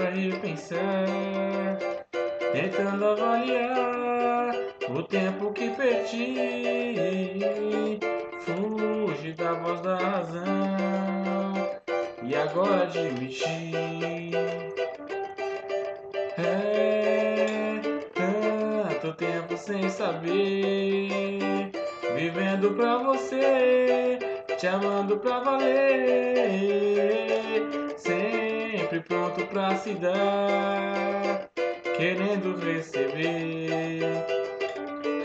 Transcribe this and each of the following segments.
pra repensar, tentando avaliar o tempo que perdi. Fugi da voz da razão e agora admitir. É tanto tempo sem saber, vivendo pra você, te amando pra valer, sempre pronto pra se dar, querendo receber.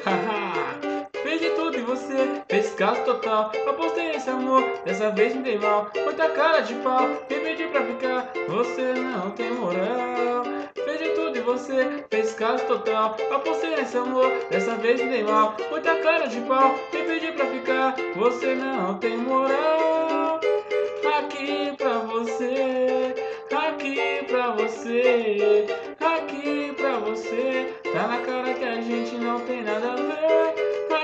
Haha, fiz de tudo e você fez caso total. Apostei nesse amor, dessa vez me dei mal. Muita cara de pau, me pedi pra ficar, você não tem moral. Fiz de tudo e você fez caso total. Apostei nesse amor, dessa vez me dei mal. Muita cara de pau, me pedi pra ficar, você não tem moral. Aqui pra você, aqui pra você, aqui pra você. Tá na cara que a gente não tem nada a ver.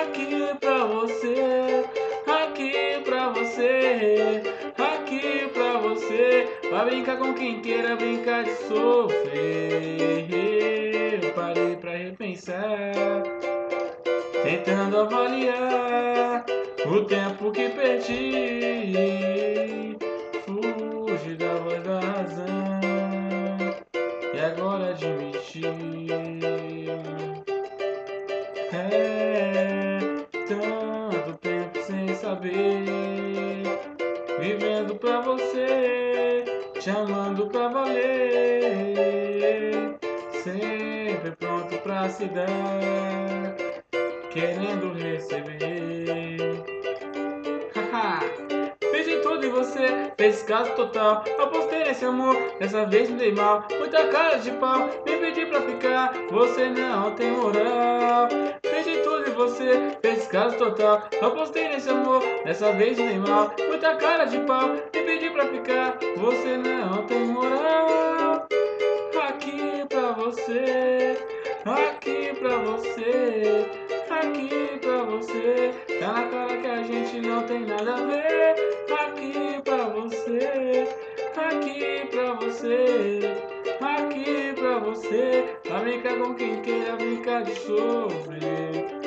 Aqui pra você, aqui pra você, aqui pra você. Vai brincar com quem queira brincar de sofrer. Eu parei pra repensar, tentando avaliar o tempo que perdi. Fugi da voz da razão e agora admitir. É tanto tempo sem saber, vivendo pra você, te amando pra valer, sempre pronto pra se dar, querendo receber. Haha, fiz de tudo e você fez caso total. Apostei nesse amor, dessa vez me dei mal. Muita cara de pau, me pedi pra ficar, você não tem moral. Fiz de tudo e você fez caso total. Apostei nesse amor, dessa vez me dei mal. Muita cara de pau, me pedi pra ficar, você não tem moral. Aqui pra você, aqui pra você, aqui pra você. Tá na cara que a gente não tem nada a ver. Aqui pra você, aqui pra você, aqui pra você. Vai brincar com quem queira brincar de sofrer.